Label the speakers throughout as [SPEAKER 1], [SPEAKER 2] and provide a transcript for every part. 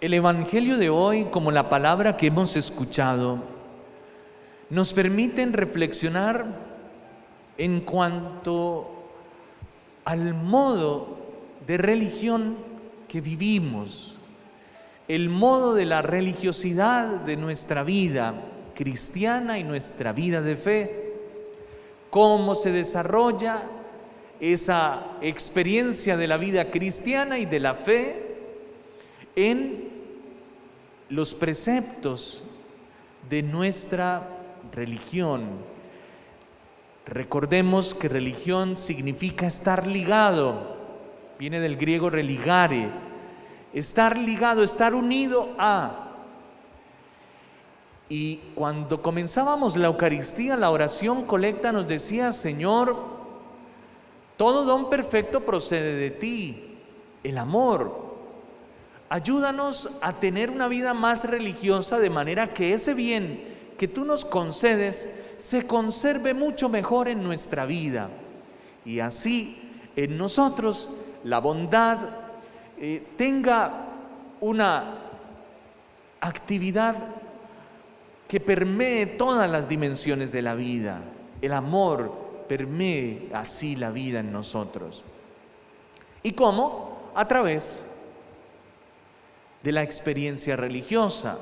[SPEAKER 1] El Evangelio de hoy, como la palabra que hemos escuchado, nos permiten reflexionar en cuanto al modo de religión que vivimos, el modo de la religiosidad de nuestra vida cristiana y nuestra vida de fe, cómo se desarrolla esa experiencia de la vida cristiana y de la fe en los preceptos de nuestra religión. Recordemos que religión significa estar ligado, viene del griego religare, estar ligado, estar unido a. Y cuando comenzábamos la Eucaristía, la oración colecta nos decía: Señor, todo don perfecto procede de ti, el amor. Ayúdanos a tener una vida más religiosa, de manera que ese bien que tú nos concedes se conserve mucho mejor en nuestra vida. Y así en nosotros la bondad tenga una actividad que permee todas las dimensiones de la vida. El amor permee así la vida en nosotros. ¿Y cómo? A través de la experiencia religiosa,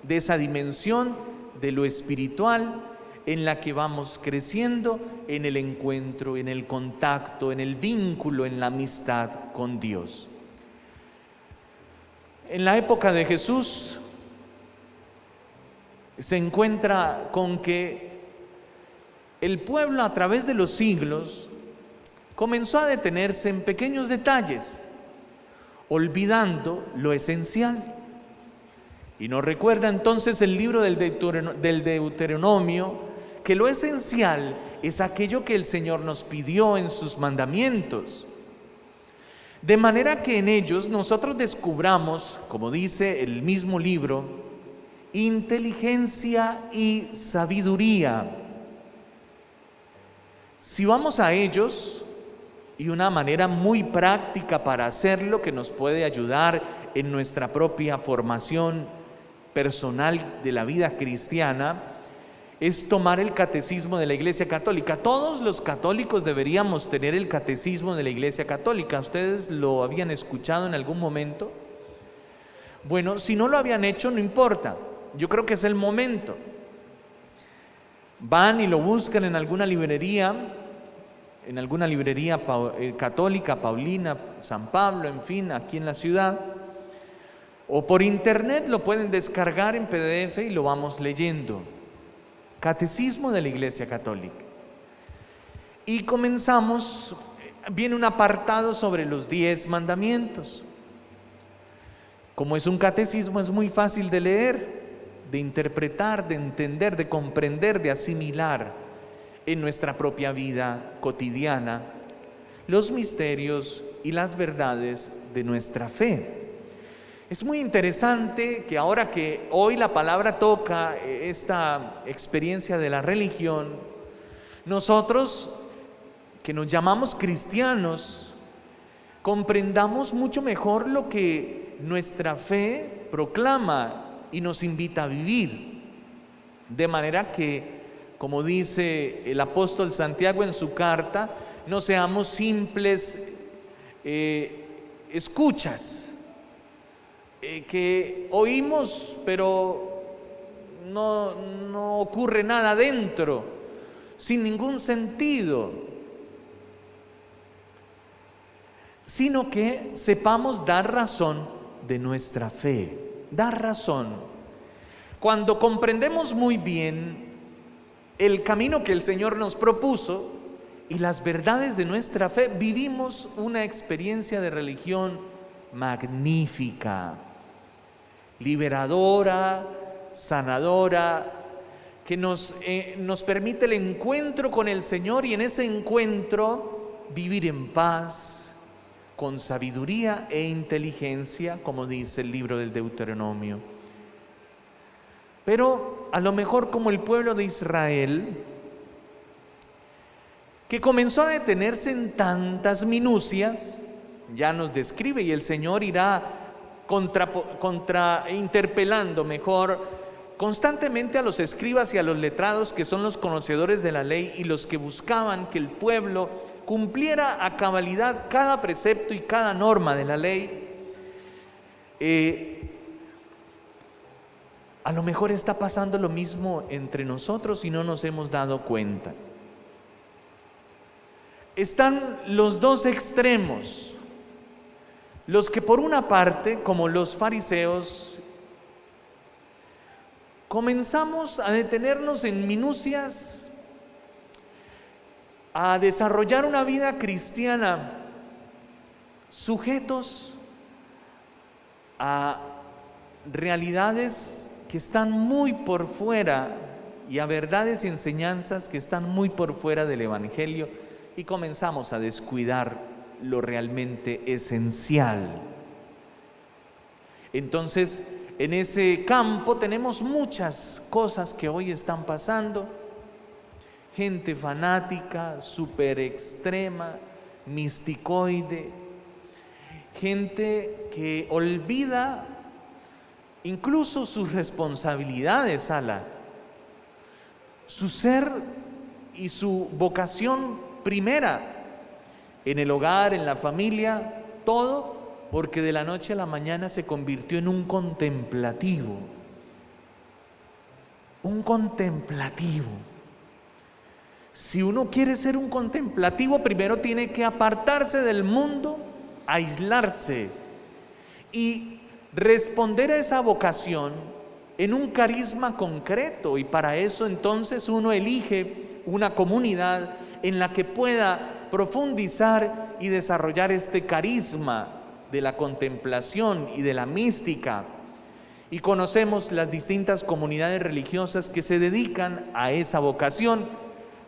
[SPEAKER 1] de esa dimensión de lo espiritual en la que vamos creciendo en el encuentro, en el contacto, en el vínculo, en la amistad con Dios. En la época de Jesús se encuentra con que el pueblo, a través de los siglos, comenzó a detenerse en pequeños detalles, olvidando lo esencial. Y nos recuerda entonces el libro del Deuteronomio que lo esencial es aquello que el Señor nos pidió en sus mandamientos. De manera que en ellos nosotros descubramos, como dice el mismo libro, inteligencia y sabiduría. Si vamos a ellos, y una manera muy práctica para hacerlo, que nos puede ayudar en nuestra propia formación personal de la vida cristiana, es tomar el catecismo de la Iglesia Católica. Todos los católicos deberíamos tener el catecismo de la Iglesia Católica. ¿Ustedes lo habían escuchado en algún momento? Bueno, si no lo habían hecho, no importa. Yo creo que es el momento. Van y lo buscan en alguna librería católica, Paulina, San Pablo, en fin, aquí en la ciudad. O por internet lo pueden descargar en PDF y lo vamos leyendo. Catecismo de la Iglesia Católica. Y comenzamos, viene un apartado sobre los 10 mandamientos. Como es un catecismo, es muy fácil de leer, de interpretar, de entender, de comprender, de asimilar en nuestra propia vida cotidiana los misterios y las verdades de nuestra fe. Es muy interesante que ahora que hoy la palabra toca esta experiencia de la religión, nosotros que nos llamamos cristianos comprendamos mucho mejor lo que nuestra fe proclama y nos invita a vivir. De manera que, como dice el apóstol Santiago en su carta, no seamos simples escuchas, que oímos pero no ocurre nada dentro, sin ningún sentido, sino que sepamos dar razón de nuestra fe, dar razón. Cuando comprendemos muy bien el camino que el Señor nos propuso y las verdades de nuestra fe, vivimos una experiencia de religión magnífica, liberadora, sanadora, que nos permite el encuentro con el Señor y en ese encuentro vivir en paz, con sabiduría e inteligencia, como dice el libro del Deuteronomio. Pero a lo mejor como el pueblo de Israel, que comenzó a detenerse en tantas minucias, ya nos describe, y el Señor irá interpelando mejor constantemente a los escribas y a los letrados, que son los conocedores de la ley y los que buscaban que el pueblo cumpliera a cabalidad cada precepto y cada norma de la ley. A lo mejor está pasando lo mismo entre nosotros y no nos hemos dado cuenta. Están los dos extremos, los que por una parte, como los fariseos, comenzamos a detenernos en minucias, a desarrollar una vida cristiana, sujetos a realidades que están muy por fuera y a verdades y enseñanzas que están muy por fuera del Evangelio, y comenzamos a descuidar lo realmente esencial. Entonces, en ese campo tenemos muchas cosas que hoy están pasando. Gente fanática, súper extrema, misticoide, gente que olvida incluso sus responsabilidades, su ser y su vocación primera en el hogar, en la familia, todo, porque de la noche a la mañana se convirtió en un contemplativo. Un contemplativo. Si uno quiere ser un contemplativo, primero tiene que apartarse del mundo, aislarse y responder a esa vocación en un carisma concreto. Y para eso entonces uno elige una comunidad en la que pueda profundizar y desarrollar este carisma de la contemplación y de la mística. Y conocemos las distintas comunidades religiosas que se dedican a esa vocación,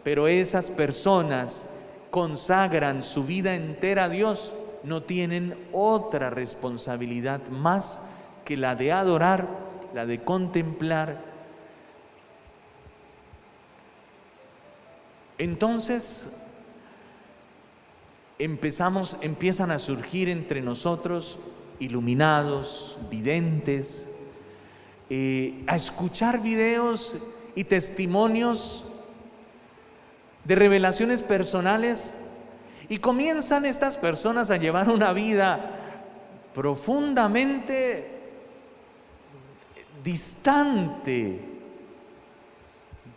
[SPEAKER 1] pero esas personas consagran su vida entera a Dios, no tienen otra responsabilidad más que la de adorar, la de contemplar. Entonces empiezan a surgir entre nosotros iluminados, videntes, a escuchar videos y testimonios de revelaciones personales, y comienzan estas personas a llevar una vida profundamente distante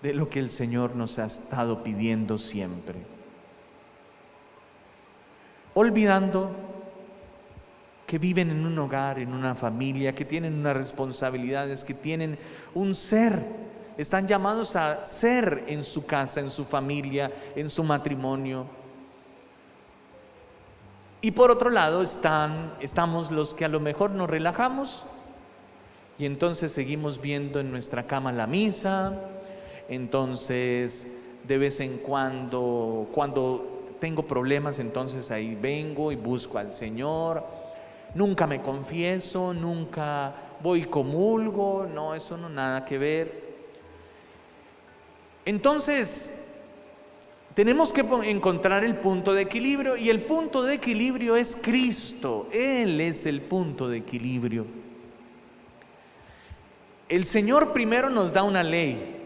[SPEAKER 1] de lo que el Señor nos ha estado pidiendo siempre, olvidando que viven en un hogar, en una familia, que tienen unas responsabilidades, que tienen un ser, están llamados a ser en su casa, en su familia, en su matrimonio. Y por otro lado estamos los que a lo mejor nos relajamos y entonces seguimos viendo en nuestra cama la misa. Entonces de vez en cuando tengo problemas, entonces ahí vengo y busco al Señor. Nunca me confieso, nunca voy y comulgo, no, eso no, nada que ver. Entonces tenemos que encontrar el punto de equilibrio, y el punto de equilibrio es Cristo. Él es el punto de equilibrio. El Señor primero nos da una ley,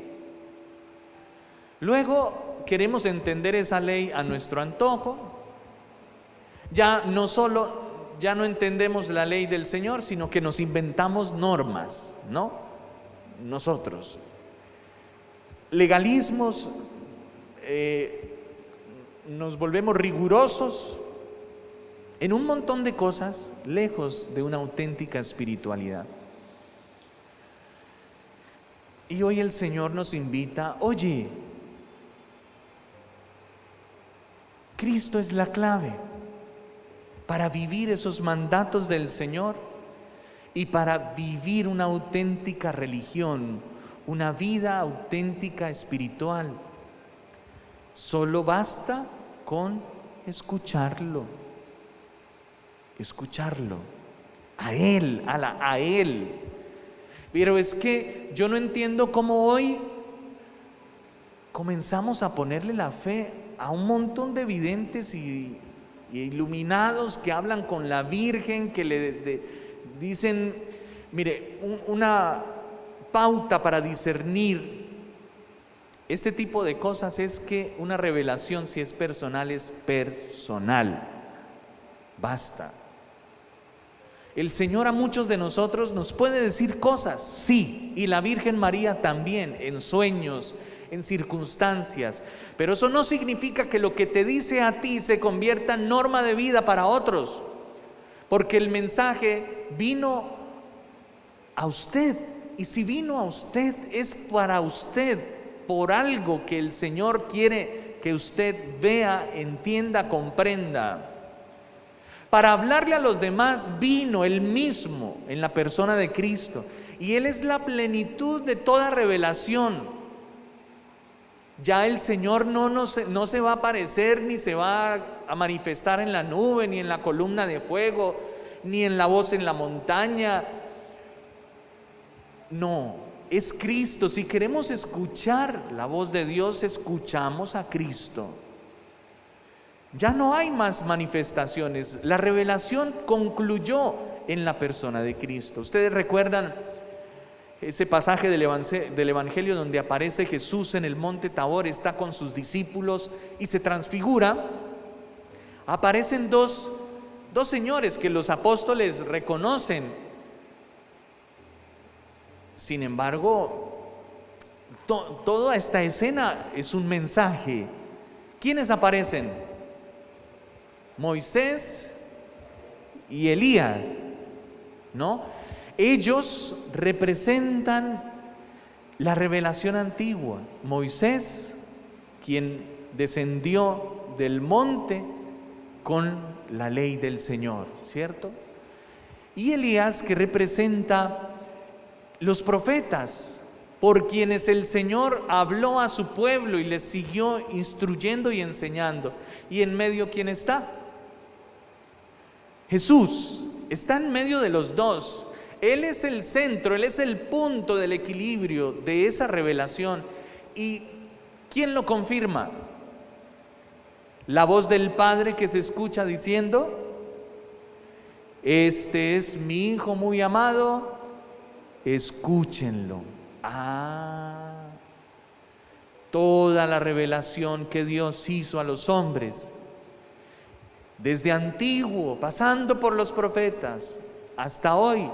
[SPEAKER 1] luego queremos entender esa ley a nuestro antojo. Ya no entendemos la ley del Señor, sino que nos inventamos normas, ¿no? Nosotros. Legalismos, nos volvemos rigurosos en un montón de cosas, lejos de una auténtica espiritualidad. Y hoy el Señor nos invita, oye, Cristo es la clave para vivir esos mandatos del Señor y para vivir una auténtica religión, una vida auténtica espiritual. Solo basta con escucharlo, a Él, a Él. Pero es que yo no entiendo cómo hoy comenzamos a ponerle la fe a un montón de videntes y iluminados que hablan con la Virgen, que Dicen, mire, una pauta para discernir este tipo de cosas es que una revelación, si es personal, es personal. Basta. El Señor a muchos de nosotros nos puede decir cosas, sí, y la Virgen María también, en sueños, en circunstancias, pero eso no significa que lo que te dice a ti se convierta en norma de vida para otros, porque el mensaje vino a usted, y si vino a usted es para usted, por algo que el Señor quiere que usted vea, entienda, comprenda. Para hablarle a los demás vino Él mismo en la persona de Cristo, y Él es la plenitud de toda revelación. Ya el Señor no se va a aparecer, ni se va a manifestar en la nube, ni en la columna de fuego, ni en la voz en la montaña. No, es Cristo. Si queremos escuchar la voz de Dios, escuchamos a Cristo. Ya no hay más manifestaciones. La revelación concluyó en la persona de Cristo. Ustedes recuerdan ese pasaje del Evangelio donde aparece Jesús en el monte Tabor, está con sus discípulos y se transfigura. Aparecen dos señores que los apóstoles reconocen. Sin embargo, toda esta escena es un mensaje. ¿Quiénes aparecen? Moisés y Elías, ¿no? Ellos representan la revelación antigua. Moisés, quien descendió del monte con la ley del Señor, ¿cierto? Y Elías, que representa los profetas, por quienes el Señor habló a su pueblo y les siguió instruyendo y enseñando. ¿Y en medio quién está? Jesús está en medio de los dos. Él es el centro, Él es el punto del equilibrio de esa revelación. ¿Y quién lo confirma? La voz del Padre que se escucha diciendo: este es mi Hijo muy amado, escúchenlo. Toda la revelación que Dios hizo a los hombres, desde antiguo, pasando por los profetas, hasta hoy,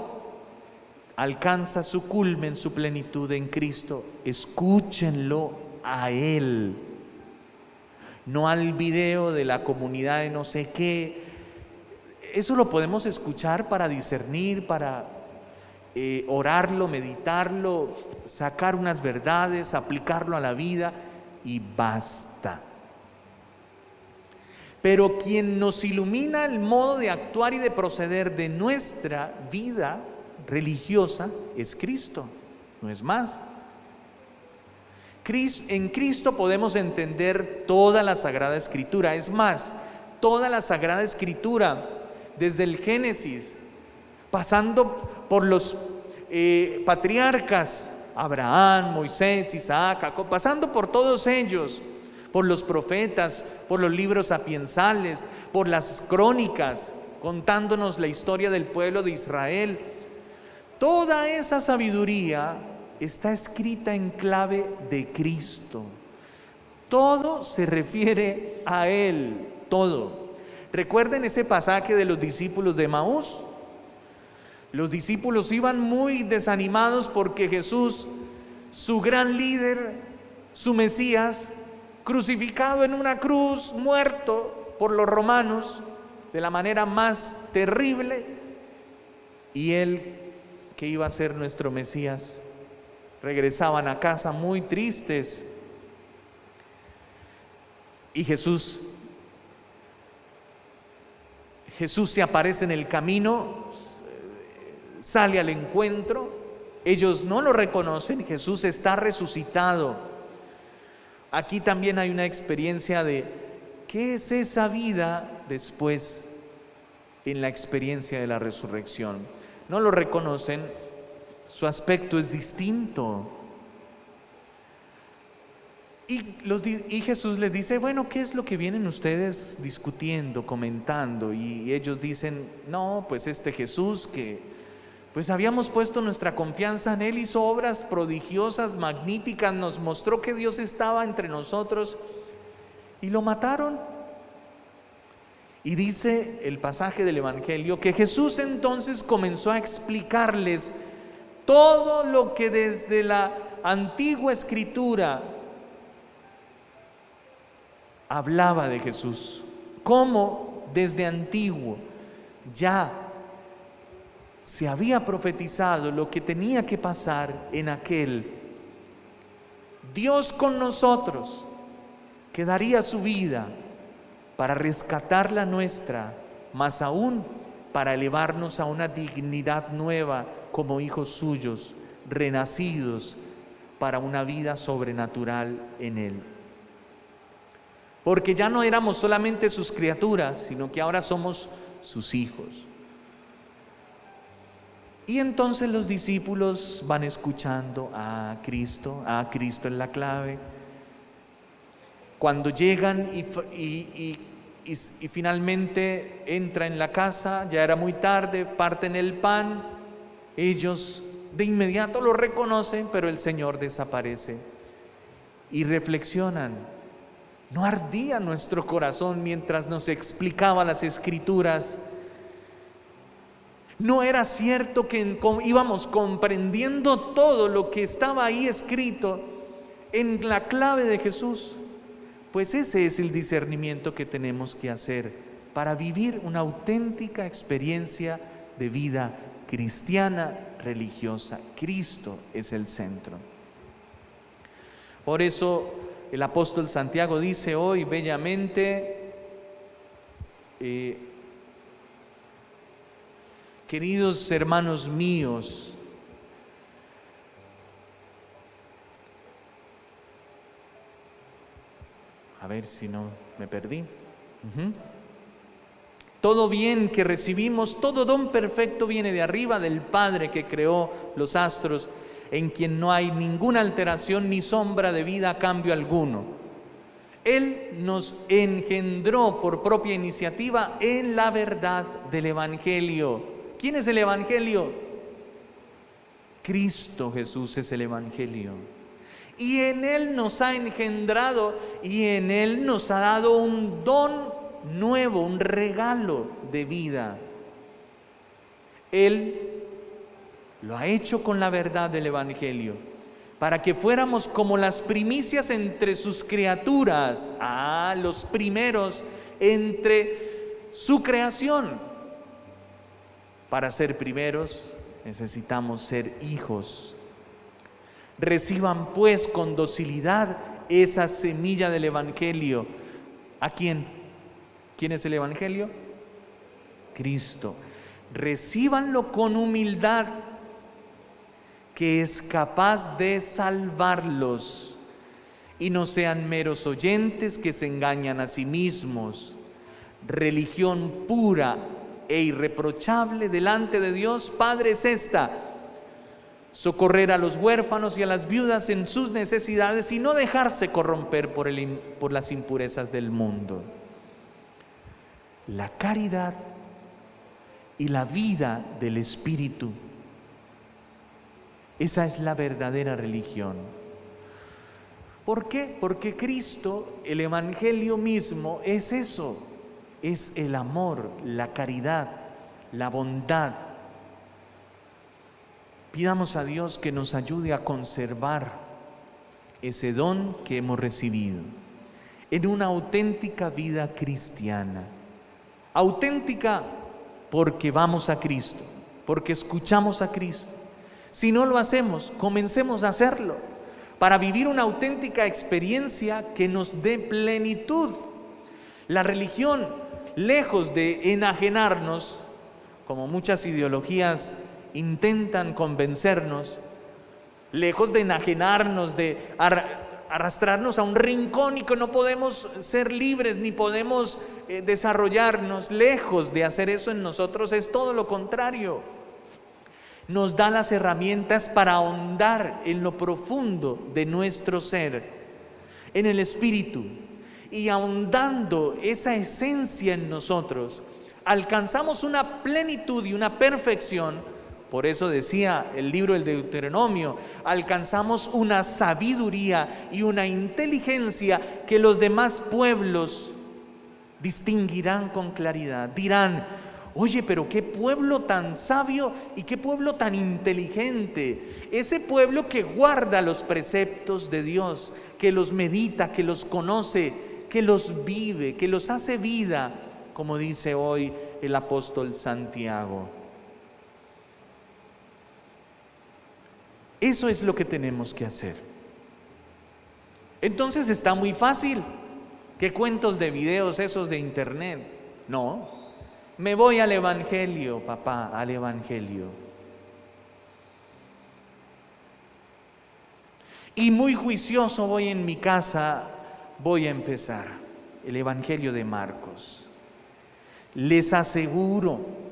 [SPEAKER 1] alcanza su culmen, su plenitud en Cristo. Escúchenlo a Él, no al video de la comunidad de no sé qué. Eso lo podemos escuchar para discernir, para orarlo, meditarlo, sacar unas verdades, aplicarlo a la vida y basta. Pero quien nos ilumina el modo de actuar y de proceder de nuestra vida religiosa es Cristo, no es más. En Cristo podemos entender toda la Sagrada Escritura. Es más, toda la Sagrada Escritura, desde el Génesis, pasando por los patriarcas, Abraham, Moisés, Isaac, Jacob, pasando por todos ellos, por los profetas, por los libros sapiensales, por las crónicas, contándonos la historia del pueblo de Israel. Toda esa sabiduría está escrita en clave de Cristo. Todo se refiere a Él, todo. ¿Recuerden ese pasaje de los discípulos de Emaús? Los discípulos iban muy desanimados porque Jesús, su gran líder, su Mesías, crucificado en una cruz, muerto por los romanos de la manera más terrible, y Él, que iba a ser nuestro Mesías, regresaban a casa muy tristes. Y Jesús se aparece en el camino, sale al encuentro. Ellos no lo reconocen. Jesús está resucitado. Aquí también hay una experiencia de ¿qué es esa vida después en la experiencia de la resurrección? No lo reconocen, su aspecto es distinto. Y Jesús les dice: bueno, ¿qué es lo que vienen ustedes discutiendo, comentando? Y ellos dicen: no, pues este Jesús que Pues habíamos puesto nuestra confianza en Él, hizo obras prodigiosas, magníficas, nos mostró que Dios estaba entre nosotros y lo mataron. Y dice el pasaje del Evangelio que Jesús entonces comenzó a explicarles todo lo que desde la antigua escritura hablaba de Jesús, cómo desde antiguo ya se había profetizado lo que tenía que pasar en aquel Dios con nosotros, que daría su vida para rescatar la nuestra, más aún para elevarnos a una dignidad nueva como hijos suyos, renacidos para una vida sobrenatural en Él. Porque ya no éramos solamente sus criaturas, sino que ahora somos sus hijos. Y entonces los discípulos van escuchando a Cristo es la clave. Cuando llegan y finalmente entra en la casa, ya era muy tarde, parten el pan, ellos de inmediato lo reconocen, pero el Señor desaparece. Y reflexionan, ¿no ardía nuestro corazón mientras nos explicaba las Escrituras? ¿No era cierto que íbamos comprendiendo todo lo que estaba ahí escrito en la clave de Jesús? Pues ese es el discernimiento que tenemos que hacer para vivir una auténtica experiencia de vida cristiana, religiosa. Cristo es el centro. Por eso el apóstol Santiago dice hoy bellamente, queridos hermanos míos, a ver si no me perdí. Todo bien que recibimos, todo don perfecto viene de arriba, del Padre que creó los astros, en quien no hay ninguna alteración ni sombra de vida a cambio alguno. Él nos engendró por propia iniciativa en la verdad del Evangelio. ¿Quién es el Evangelio? Cristo Jesús es el Evangelio. Y en Él nos ha engendrado y en Él nos ha dado un don nuevo, un regalo de vida. Él lo ha hecho con la verdad del Evangelio, para que fuéramos como las primicias entre sus criaturas, los primeros entre su creación. Para ser primeros necesitamos ser hijos. Reciban pues con docilidad esa semilla del Evangelio. ¿A quién? ¿Quién es el Evangelio? Cristo. Recíbanlo con humildad, que es capaz de salvarlos, y no sean meros oyentes que se engañan a sí mismos. Religión pura e irreprochable delante de Dios Padre es esta: socorrer a los huérfanos y a las viudas en sus necesidades y no dejarse corromper por las impurezas del mundo. La caridad y la vida del Espíritu, esa es la verdadera religión. ¿Por qué? Porque Cristo, el Evangelio mismo, es eso, es el amor, la caridad, la bondad. Pidamos a Dios que nos ayude a conservar ese don que hemos recibido en una auténtica vida cristiana. Auténtica porque vamos a Cristo, porque escuchamos a Cristo. Si no lo hacemos, comencemos a hacerlo para vivir una auténtica experiencia que nos dé plenitud. La religión, lejos de enajenarnos, como muchas ideologías intentan convencernos, lejos de enajenarnos, de arrastrarnos a un rincón y que no podemos ser libres ni podemos desarrollarnos, lejos de hacer eso en nosotros, es todo lo contrario. Nos da las herramientas para ahondar en lo profundo de nuestro ser, en el Espíritu, y ahondando esa esencia en nosotros, alcanzamos una plenitud y una perfección Por eso decía el libro del Deuteronomio, alcanzamos una sabiduría y una inteligencia que los demás pueblos distinguirán con claridad. Dirán: oye, pero qué pueblo tan sabio y qué pueblo tan inteligente. Ese pueblo que guarda los preceptos de Dios, que los medita, que los conoce, que los vive, que los hace vida, como dice hoy el apóstol Santiago. Eso es lo que tenemos que hacer. Entonces está muy fácil. ¿Qué cuentos de videos esos de internet? No, me voy al Evangelio, papá, al Evangelio. Y muy juicioso voy en mi casa, voy a empezar el Evangelio de Marcos. Les aseguro,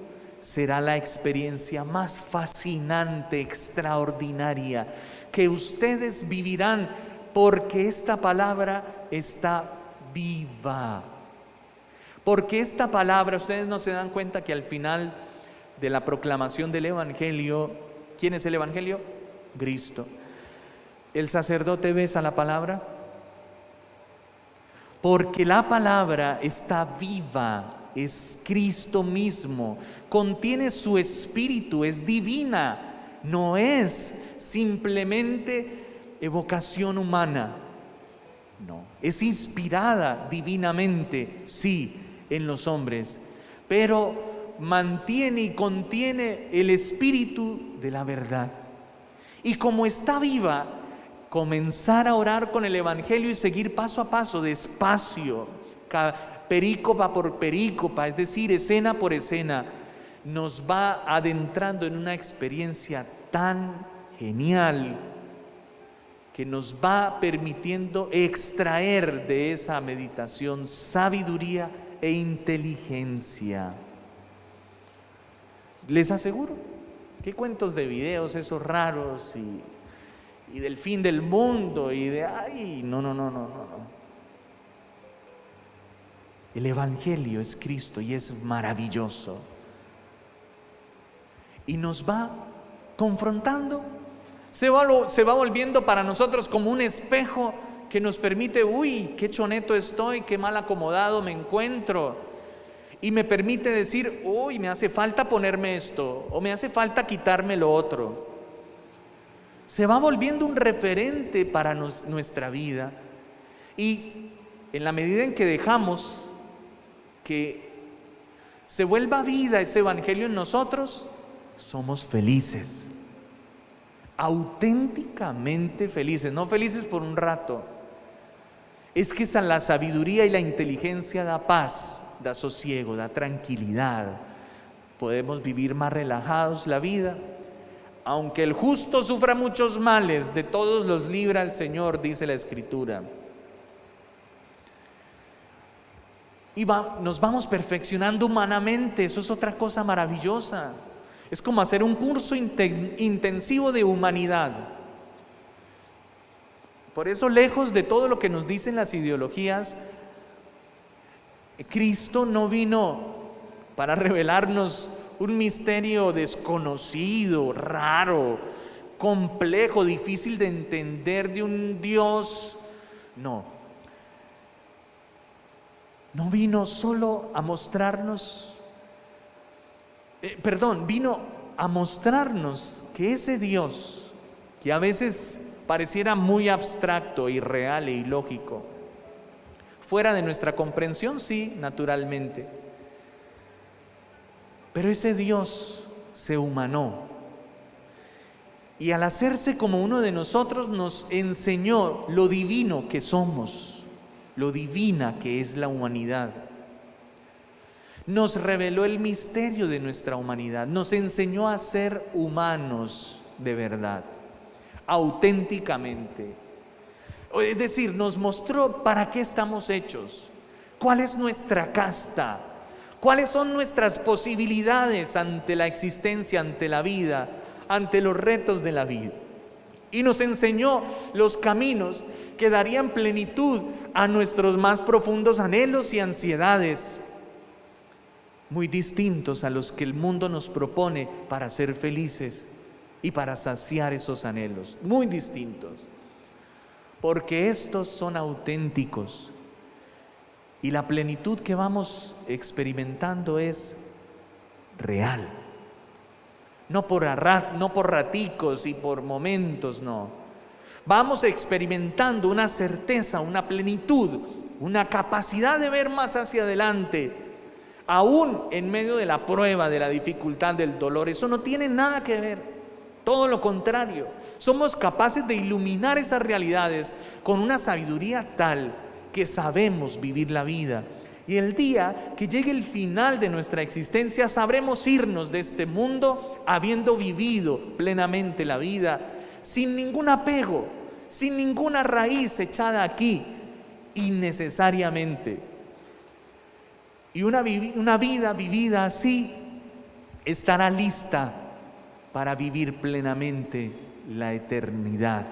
[SPEAKER 1] será la experiencia más fascinante, extraordinaria, que ustedes vivirán, porque esta palabra está viva. Porque esta palabra, ustedes no se dan cuenta que al final de la proclamación del Evangelio, ¿quién es el Evangelio? Cristo. ¿El sacerdote besa la palabra? Porque la palabra está viva, es Cristo mismo, contiene su espíritu, es divina, no es simplemente evocación humana, no, es inspirada divinamente, sí, en los hombres, pero mantiene y contiene el espíritu de la verdad. Y como está viva, comenzar a orar con el Evangelio y seguir paso a paso, despacio, perícopa por perícopa, es decir, escena por escena, nos va adentrando en una experiencia tan genial que nos va permitiendo extraer de esa meditación sabiduría e inteligencia. Les aseguro, ¿qué cuentos de videos esos raros y del fin del mundo y de no. El Evangelio es Cristo y es maravilloso. Y nos va confrontando, se va volviendo para nosotros como un espejo que nos permite, uy, qué choneto estoy, qué mal acomodado me encuentro. Y me permite decir, uy, me hace falta ponerme esto, o me hace falta quitarme lo otro. Se va volviendo un referente para nuestra vida. Y en la medida en que dejamos que se vuelva vida ese Evangelio en nosotros, somos felices, auténticamente felices, no felices por un rato. Es que la sabiduría y la inteligencia da paz, da sosiego, da tranquilidad. Podemos vivir más relajados la vida. Aunque el justo sufra muchos males, de todos los libra el Señor, dice la Escritura. Y nos vamos perfeccionando humanamente, eso es otra cosa maravillosa. Es como hacer un curso intensivo de humanidad. Por eso, lejos de todo lo que nos dicen las ideologías, Cristo no vino para revelarnos un misterio desconocido, raro, complejo, difícil de entender de un Dios. No vino solo a mostrarnos, vino a mostrarnos que ese Dios, que a veces pareciera muy abstracto, irreal e ilógico, fuera de nuestra comprensión, sí, naturalmente, pero ese Dios se humanó y al hacerse como uno de nosotros nos enseñó lo divino que somos, lo divina que es la humanidad. Nos reveló el misterio de nuestra humanidad, nos enseñó a ser humanos de verdad, auténticamente. Es decir, nos mostró para qué estamos hechos, cuál es nuestra casta, cuáles son nuestras posibilidades ante la existencia, ante la vida, ante los retos de la vida. Y nos enseñó los caminos que darían plenitud a nuestros más profundos anhelos y ansiedades. muy distintos a los que el mundo nos propone para ser felices y para saciar esos anhelos, muy distintos, porque estos son auténticos y la plenitud que vamos experimentando es real, no por raticos y por momentos, no. Vamos experimentando una certeza, una plenitud, una capacidad de ver más hacia adelante, aún en medio de la prueba, de la dificultad, del dolor. Eso no tiene nada que ver, todo lo contrario. Somos capaces de iluminar esas realidades con una sabiduría tal que sabemos vivir la vida. Y el día que llegue el final de nuestra existencia, sabremos irnos de este mundo habiendo vivido plenamente la vida, sin ningún apego, sin ninguna raíz echada aquí innecesariamente. Y una vida vivida así estará lista para vivir plenamente la eternidad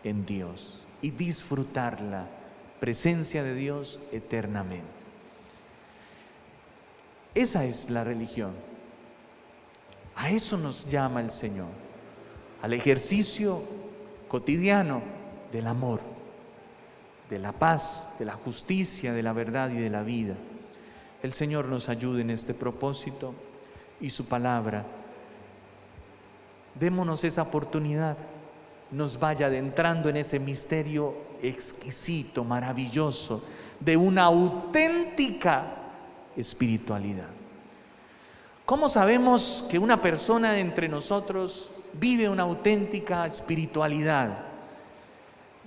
[SPEAKER 1] en Dios y disfrutar la presencia de Dios eternamente. Esa es la religión. A eso nos llama el Señor, al ejercicio cotidiano del amor, de la paz, de la justicia, de la verdad y de la vida. El Señor nos ayude en este propósito y su palabra. Démonos esa oportunidad, nos vaya adentrando en ese misterio exquisito, maravilloso, de una auténtica espiritualidad. ¿Cómo sabemos que una persona entre nosotros vive una auténtica espiritualidad?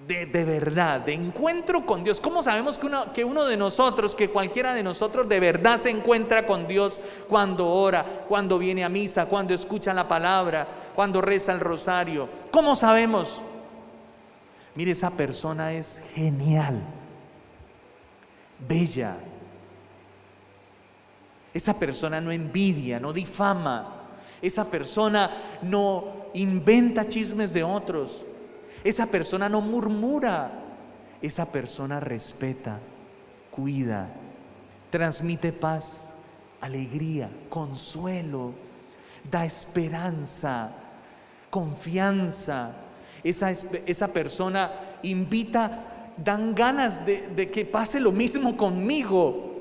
[SPEAKER 1] De verdad, de encuentro con Dios. ¿Cómo sabemos que uno de nosotros, que cualquiera de nosotros de verdad se encuentra con Dios cuando ora, cuando viene a misa, cuando escucha la palabra, cuando reza el rosario? ¿Cómo sabemos? Mire, esa persona es genial, bella. Esa persona no envidia, no difama. Esa persona no inventa chismes de otros. Esa persona no murmura, esa persona respeta, cuida, transmite paz, alegría, consuelo, da esperanza, confianza. Esa persona invita, dan ganas de que pase lo mismo conmigo.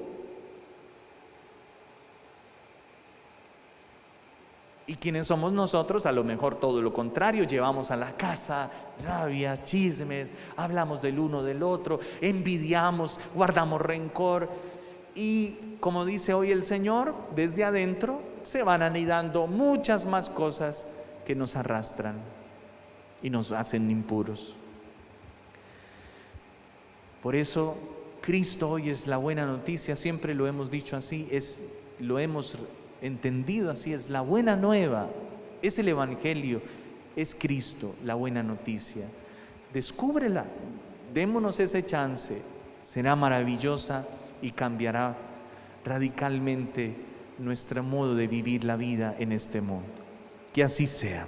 [SPEAKER 1] ¿Y quiénes somos nosotros? A lo mejor todo lo contrario, llevamos a la casa rabia, chismes, hablamos del uno del otro, envidiamos, guardamos rencor. Y como dice hoy el Señor, desde adentro se van anidando muchas más cosas que nos arrastran y nos hacen impuros. Por eso Cristo hoy es la buena noticia, siempre lo hemos dicho así, lo hemos entendido así, es la buena nueva, es el Evangelio, es Cristo, la buena noticia. Descúbrela, démonos ese chance, será maravillosa y cambiará radicalmente nuestro modo de vivir la vida en este mundo. Que así sea.